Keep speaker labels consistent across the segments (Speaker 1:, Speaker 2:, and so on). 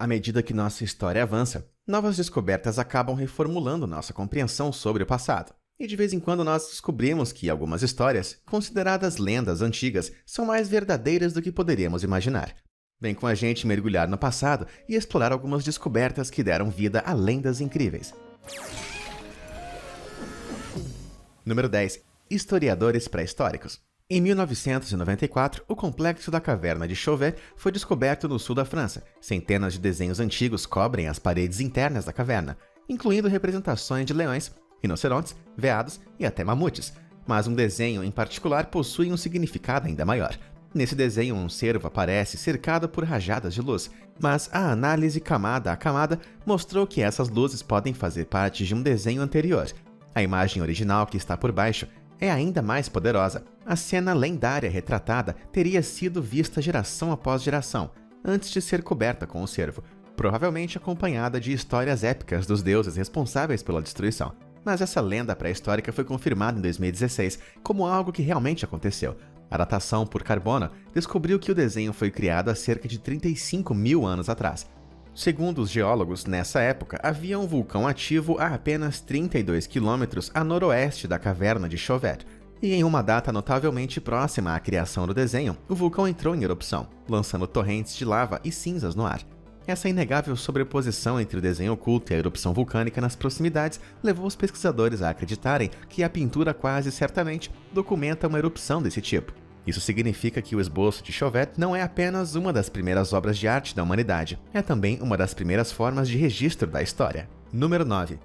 Speaker 1: À medida que nossa história avança, novas descobertas acabam reformulando nossa compreensão sobre o passado. E de vez em quando nós descobrimos que algumas histórias, consideradas lendas antigas, são mais verdadeiras do que poderíamos imaginar. Vem com a gente mergulhar no passado e explorar algumas descobertas que deram vida a lendas incríveis. Número 10. Historiadores pré-históricos. Em 1994, o complexo da caverna de Chauvet foi descoberto no sul da França. Centenas de desenhos antigos cobrem as paredes internas da caverna, incluindo representações de leões, rinocerontes, veados e até mamutes. Mas um desenho em particular possui um significado ainda maior. Nesse desenho, um cervo aparece cercado por rajadas de luz, mas a análise camada a camada mostrou que essas luzes podem fazer parte de um desenho anterior. A imagem original que está por baixo é ainda mais poderosa. A cena lendária retratada teria sido vista geração após geração, antes de ser coberta com o cervo, provavelmente acompanhada de histórias épicas dos deuses responsáveis pela destruição. Mas essa lenda pré-histórica foi confirmada em 2016 como algo que realmente aconteceu. A datação por carbono descobriu que o desenho foi criado há cerca de 35 mil anos atrás. Segundo os geólogos, nessa época havia um vulcão ativo a apenas 32 quilômetros a noroeste da caverna de Chauvet. E em uma data notavelmente próxima à criação do desenho, o vulcão entrou em erupção, lançando torrentes de lava e cinzas no ar. Essa inegável sobreposição entre o desenho oculto e a erupção vulcânica nas proximidades levou os pesquisadores a acreditarem que a pintura quase certamente documenta uma erupção desse tipo. Isso significa que o esboço de Chauvet não é apenas uma das primeiras obras de arte da humanidade, é também uma das primeiras formas de registro da história. Número 9.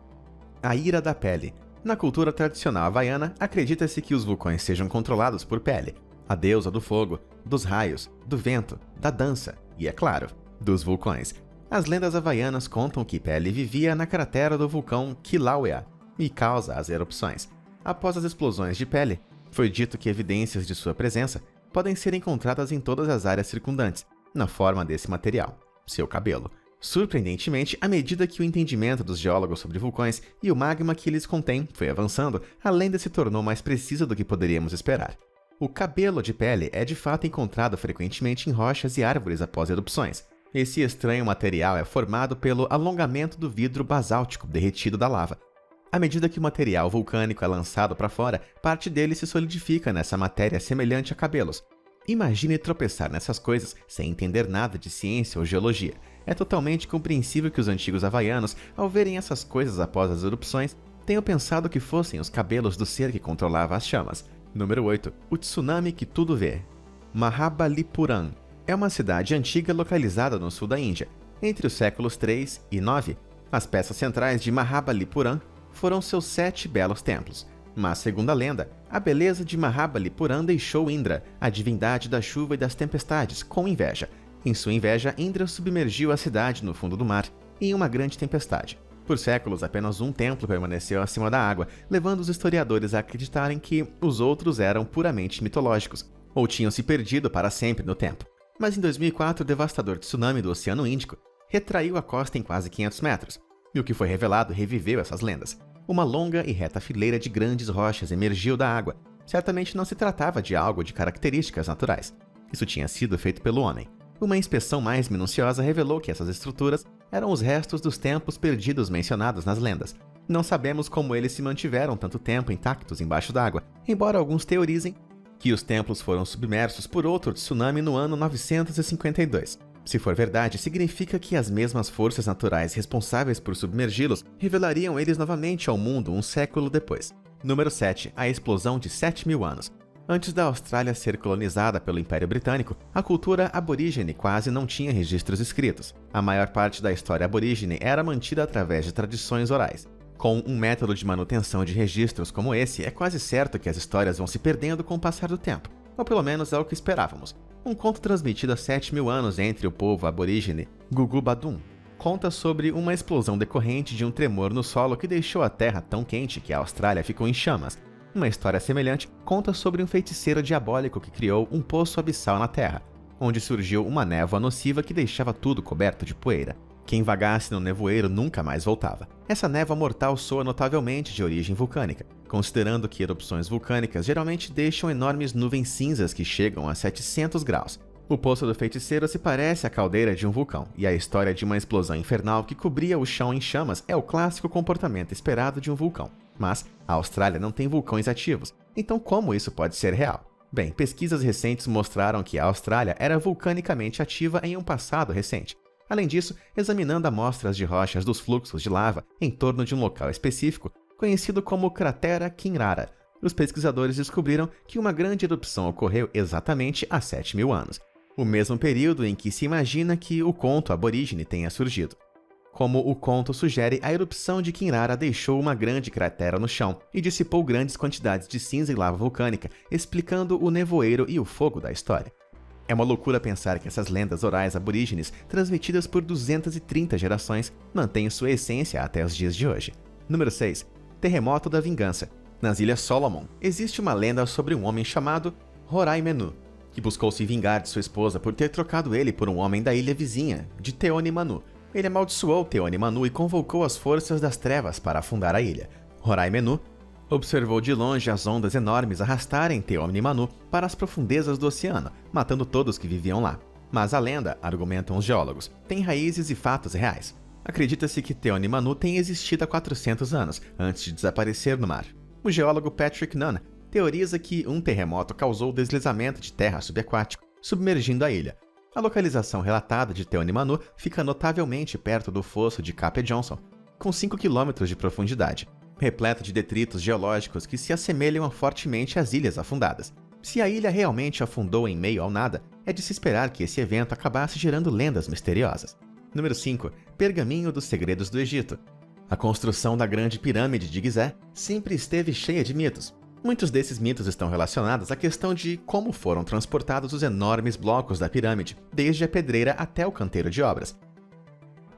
Speaker 1: A ira da pele. Na cultura tradicional havaiana, acredita-se que os vulcões sejam controlados por Pele, a deusa do fogo, dos raios, do vento, da dança e, é claro, dos vulcões. As lendas havaianas contam que Pele vivia na cratera do vulcão Kilauea e causa as erupções. Após as explosões de Pele, foi dito que evidências de sua presença podem ser encontradas em todas as áreas circundantes, na forma desse material, seu cabelo. Surpreendentemente, à medida que o entendimento dos geólogos sobre vulcões e o magma que eles contêm foi avançando, a lenda se tornou mais precisa do que poderíamos esperar. O cabelo de Pele é de fato encontrado frequentemente em rochas e árvores após erupções. Esse estranho material é formado pelo alongamento do vidro basáltico derretido da lava. À medida que o material vulcânico é lançado para fora, parte dele se solidifica nessa matéria semelhante a cabelos. Imagine tropeçar nessas coisas sem entender nada de ciência ou geologia. É totalmente compreensível que os antigos havaianos, ao verem essas coisas após as erupções, tenham pensado que fossem os cabelos do ser que controlava as chamas. Número 8. O tsunami que tudo vê. Mahabalipuram é uma cidade antiga localizada no sul da Índia. Entre os séculos 3 e 9, as peças centrais de Mahabalipuram foram seus 7 belos templos. Mas, segundo a lenda, a beleza de Mahabalipuram deixou Indra, a divindade da chuva e das tempestades, com inveja. Em sua inveja, Indra submergiu a cidade no fundo do mar, em uma grande tempestade. Por séculos, apenas um templo permaneceu acima da água, levando os historiadores a acreditarem que os outros eram puramente mitológicos, ou tinham se perdido para sempre no tempo. Mas em 2004, o devastador tsunami do Oceano Índico retraiu a costa em quase 500 metros, e o que foi revelado reviveu essas lendas. Uma longa e reta fileira de grandes rochas emergiu da água. Certamente não se tratava de algo de características naturais. Isso tinha sido feito pelo homem. Uma inspeção mais minuciosa revelou que essas estruturas eram os restos dos templos perdidos mencionados nas lendas. Não sabemos como eles se mantiveram tanto tempo intactos embaixo d'água, embora alguns teorizem que os templos foram submersos por outro tsunami no ano 952. Se for verdade, significa que as mesmas forças naturais responsáveis por submergi-los revelariam eles novamente ao mundo um século depois. Número 7. A explosão de 7.000 anos. Antes da Austrália ser colonizada pelo Império Britânico, a cultura aborígene quase não tinha registros escritos. A maior parte da história aborígene era mantida através de tradições orais. Com um método de manutenção de registros como esse, é quase certo que as histórias vão se perdendo com o passar do tempo. Ou pelo menos é o que esperávamos. Um conto transmitido há 7.000 anos entre o povo aborígene Gugu Badum conta sobre uma explosão decorrente de um tremor no solo que deixou a terra tão quente que a Austrália ficou em chamas. Uma história semelhante conta sobre um feiticeiro diabólico que criou um poço abissal na terra, onde surgiu uma névoa nociva que deixava tudo coberto de poeira. Quem vagasse no nevoeiro nunca mais voltava. Essa névoa mortal soa notavelmente de origem vulcânica, considerando que erupções vulcânicas geralmente deixam enormes nuvens cinzas que chegam a 700 graus. O Poço do Feiticeiro se parece à caldeira de um vulcão, e a história de uma explosão infernal que cobria o chão em chamas é o clássico comportamento esperado de um vulcão. Mas a Austrália não tem vulcões ativos, então como isso pode ser real? Bem, pesquisas recentes mostraram que a Austrália era vulcanicamente ativa em um passado recente. Além disso, examinando amostras de rochas dos fluxos de lava em torno de um local específico, conhecido como Cratera Kinrara, os pesquisadores descobriram que uma grande erupção ocorreu exatamente há 7.000 anos, o mesmo período em que se imagina que o conto aborígene tenha surgido. Como o conto sugere, a erupção de Kinrara deixou uma grande cratera no chão e dissipou grandes quantidades de cinza e lava vulcânica, explicando o nevoeiro e o fogo da história. É uma loucura pensar que essas lendas orais aborígenes, transmitidas por 230 gerações, mantêm sua essência até os dias de hoje. Número 6. Terremoto da Vingança. Nas Ilhas Solomon, existe uma lenda sobre um homem chamado Horai Menu, que buscou se vingar de sua esposa por ter trocado ele por um homem da ilha vizinha, de Teoni Manu. Ele amaldiçoou Teoni Manu e convocou as forças das trevas para afundar a ilha. Horai Menu observou de longe as ondas enormes arrastarem Teoni Manu para as profundezas do oceano, matando todos que viviam lá. Mas a lenda, argumentam os geólogos, tem raízes e fatos reais. Acredita-se que Teoni Manu tenha existido há 400 anos, antes de desaparecer no mar. O geólogo Patrick Nunn teoriza que um terremoto causou o deslizamento de terra subaquático, submergindo a ilha. A localização relatada de Teoni Manu fica notavelmente perto do fosso de Cape Johnson, com 5 km de profundidade, repleto de detritos geológicos que se assemelham fortemente às ilhas afundadas. Se a ilha realmente afundou em meio ao nada, é de se esperar que esse evento acabasse gerando lendas misteriosas. Número 5. Pergaminho dos Segredos do Egito. A construção da Grande Pirâmide de Gizé sempre esteve cheia de mitos. Muitos desses mitos estão relacionados à questão de como foram transportados os enormes blocos da pirâmide, desde a pedreira até o canteiro de obras.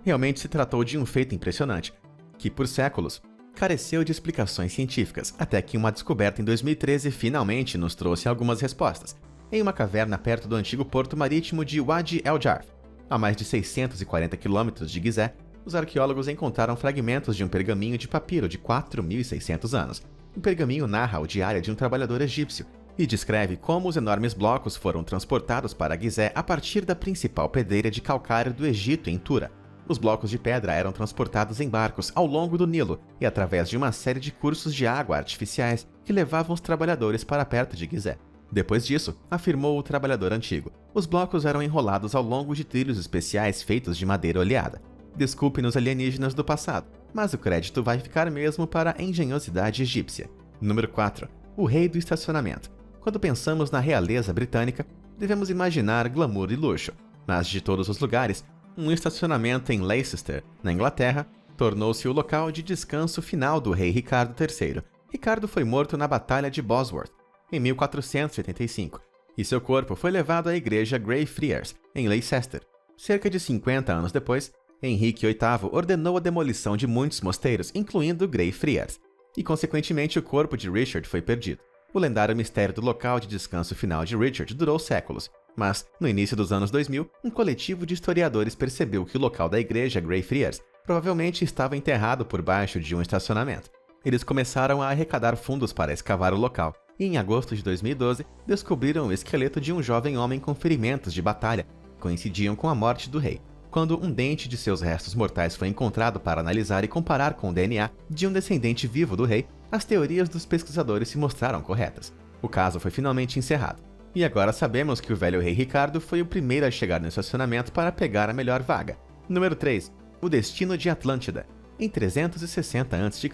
Speaker 1: Realmente se tratou de um feito impressionante, que por séculos careceu de explicações científicas, até que uma descoberta em 2013 finalmente nos trouxe algumas respostas. Em uma caverna perto do antigo porto marítimo de Wadi El Jarf, a mais de 640 km de Gizé, os arqueólogos encontraram fragmentos de um pergaminho de papiro de 4.600 anos. O pergaminho narra o diário de um trabalhador egípcio e descreve como os enormes blocos foram transportados para Gizé a partir da principal pedreira de calcário do Egito, em Tura. Os blocos de pedra eram transportados em barcos ao longo do Nilo e através de uma série de cursos de água artificiais que levavam os trabalhadores para perto de Gizé. Depois disso, afirmou o trabalhador antigo, os blocos eram enrolados ao longo de trilhos especiais feitos de madeira oleada. Desculpe-nos alienígenas do passado, mas o crédito vai ficar mesmo para a engenhosidade egípcia. Número 4. O Rei do Estacionamento. Quando pensamos na realeza britânica, devemos imaginar glamour e luxo, mas de todos os lugares, um estacionamento em Leicester, na Inglaterra, tornou-se o local de descanso final do rei Ricardo III. Ricardo foi morto na Batalha de Bosworth, em 1485, e seu corpo foi levado à igreja Greyfriars, em Leicester. Cerca de 50 anos depois, Henrique VIII ordenou a demolição de muitos mosteiros, incluindo Greyfriars, e consequentemente o corpo de Richard foi perdido. O lendário mistério do local de descanso final de Richard durou séculos, mas, no início dos anos 2000, um coletivo de historiadores percebeu que o local da igreja Greyfriars provavelmente estava enterrado por baixo de um estacionamento. Eles começaram a arrecadar fundos para escavar o local, e em agosto de 2012 descobriram o esqueleto de um jovem homem com ferimentos de batalha, que coincidiam com a morte do rei. Quando um dente de seus restos mortais foi encontrado para analisar e comparar com o DNA de um descendente vivo do rei, as teorias dos pesquisadores se mostraram corretas. O caso foi finalmente encerrado. E agora sabemos que o velho rei Ricardo foi o primeiro a chegar no estacionamento para pegar a melhor vaga. Número 3. O destino de Atlântida. Em 360 a.C.,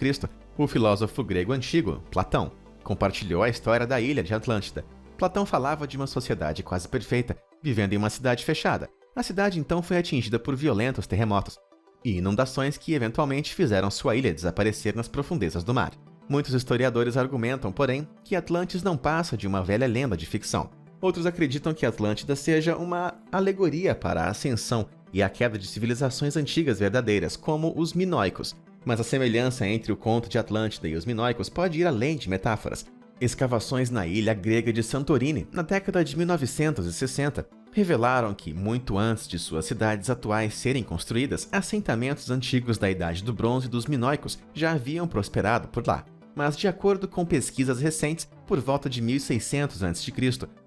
Speaker 1: o filósofo grego antigo, Platão, compartilhou a história da ilha de Atlântida. Platão falava de uma sociedade quase perfeita, vivendo em uma cidade fechada. A cidade então foi atingida por violentos terremotos e inundações que eventualmente fizeram sua ilha desaparecer nas profundezas do mar. Muitos historiadores argumentam, porém, que Atlantis não passa de uma velha lenda de ficção. Outros acreditam que Atlântida seja uma alegoria para a ascensão e a queda de civilizações antigas verdadeiras, como os minoicos. Mas a semelhança entre o conto de Atlântida e os minoicos pode ir além de metáforas. Escavações na ilha grega de Santorini, na década de 1960, revelaram que, muito antes de suas cidades atuais serem construídas, assentamentos antigos da Idade do Bronze dos minoicos já haviam prosperado por lá. mas de acordo com pesquisas recentes, por volta de 1600 a.C.,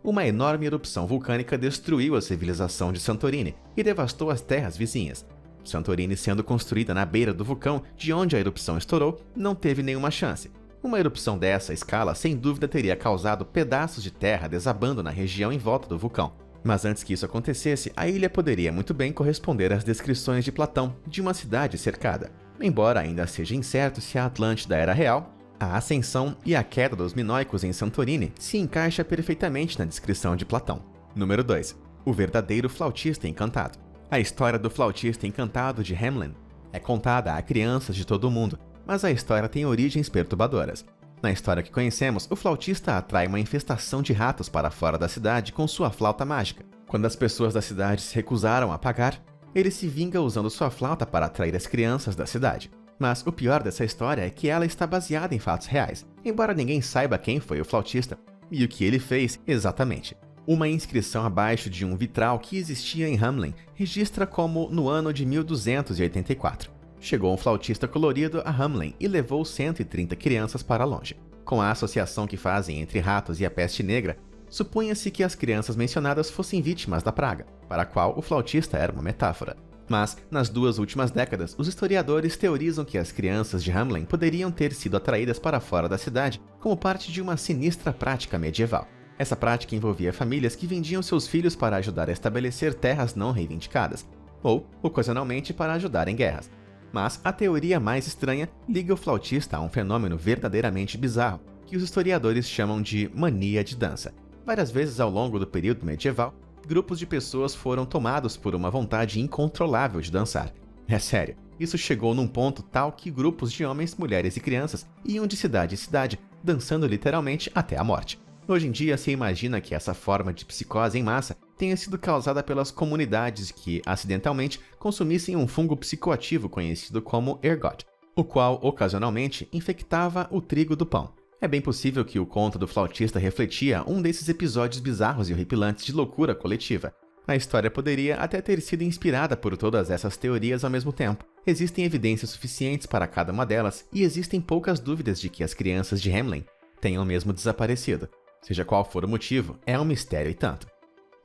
Speaker 1: uma enorme erupção vulcânica destruiu a civilização de Santorini e devastou as terras vizinhas. Santorini, sendo construída na beira do vulcão de onde a erupção estourou, não teve nenhuma chance. Uma erupção dessa escala sem dúvida teria causado pedaços de terra desabando na região em volta do vulcão. Mas antes que isso acontecesse, a ilha poderia muito bem corresponder às descrições de Platão de uma cidade cercada. Embora ainda seja incerto se a Atlântida era real, a ascensão e a queda dos minoicos em Santorini se encaixa perfeitamente na descrição de Platão. Número 2. O verdadeiro flautista encantado. A história do flautista encantado de Hamelin é contada a crianças de todo o mundo, mas a história tem origens perturbadoras. Na história que conhecemos, o flautista atrai uma infestação de ratos para fora da cidade com sua flauta mágica. Quando as pessoas da cidade se recusaram a pagar, ele se vinga usando sua flauta para atrair as crianças da cidade. Mas o pior dessa história é que ela está baseada em fatos reais, embora ninguém saiba quem foi o flautista e o que ele fez exatamente. Uma inscrição abaixo de um vitral que existia em Hamelin registra como no ano de 1284. Chegou um flautista colorido a Hamelin e levou 130 crianças para longe. Com a associação que fazem entre ratos e a peste negra, supunha-se que as crianças mencionadas fossem vítimas da praga, para a qual o flautista era uma metáfora. Mas, nas 2 últimas décadas, os historiadores teorizam que as crianças de Hamelin poderiam ter sido atraídas para fora da cidade como parte de uma sinistra prática medieval. Essa prática envolvia famílias que vendiam seus filhos para ajudar a estabelecer terras não reivindicadas, ou, ocasionalmente, para ajudar em guerras. Mas a teoria mais estranha liga o flautista a um fenômeno verdadeiramente bizarro, que os historiadores chamam de mania de dança. Várias vezes ao longo do período medieval, grupos de pessoas foram tomados por uma vontade incontrolável de dançar. É sério, isso chegou num ponto tal que grupos de homens, mulheres e crianças iam de cidade em cidade, dançando literalmente até a morte. Hoje em dia, se imagina que essa forma de psicose em massa tenha sido causada pelas comunidades que, acidentalmente, consumissem um fungo psicoativo conhecido como ergot, o qual, ocasionalmente, infectava o trigo do pão. É bem possível que o conto do flautista refletia um desses episódios bizarros e horripilantes de loucura coletiva. A história poderia até ter sido inspirada por todas essas teorias ao mesmo tempo. Existem evidências suficientes para cada uma delas e existem poucas dúvidas de que as crianças de Hamelin tenham mesmo desaparecido. Seja qual for o motivo, é um mistério e tanto.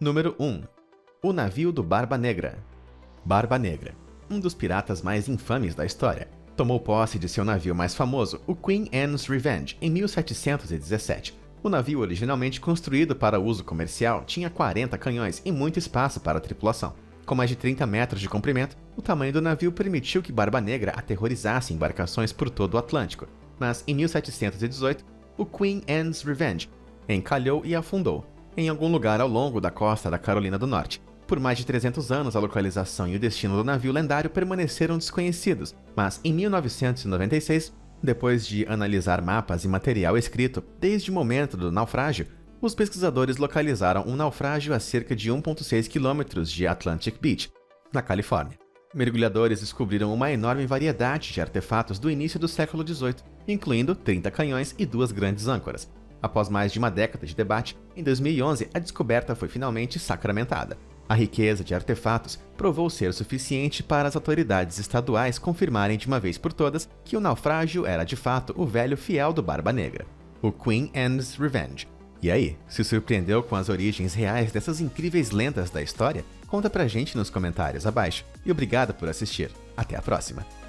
Speaker 1: Número 1. O navio do Barba Negra. Barba Negra, um dos piratas mais infames da história, tomou posse de seu navio mais famoso, o Queen Anne's Revenge, em 1717. O navio, originalmente construído para uso comercial, tinha 40 canhões e muito espaço para a tripulação. Com mais de 30 metros de comprimento, o tamanho do navio permitiu que Barba Negra aterrorizasse embarcações por todo o Atlântico. Mas, em 1718, o Queen Anne's Revenge encalhou e afundou em algum lugar ao longo da costa da Carolina do Norte. Por mais de 300 anos, a localização e o destino do navio lendário permaneceram desconhecidos, mas em 1996, depois de analisar mapas e material escrito desde o momento do naufrágio, os pesquisadores localizaram um naufrágio a cerca de 1,6 km de Atlantic Beach, na Califórnia. Mergulhadores descobriram uma enorme variedade de artefatos do início do século XVIII, incluindo 30 canhões e 2 grandes âncoras. Após mais de uma década de debate, em 2011 a descoberta foi finalmente sacramentada. A riqueza de artefatos provou ser suficiente para as autoridades estaduais confirmarem de uma vez por todas que o naufrágio era de fato o velho fiel do Barba Negra, o Queen Anne's Revenge. E aí, se surpreendeu com as origens reais dessas incríveis lendas da história? Conta pra gente nos comentários abaixo. E obrigado por assistir. Até a próxima!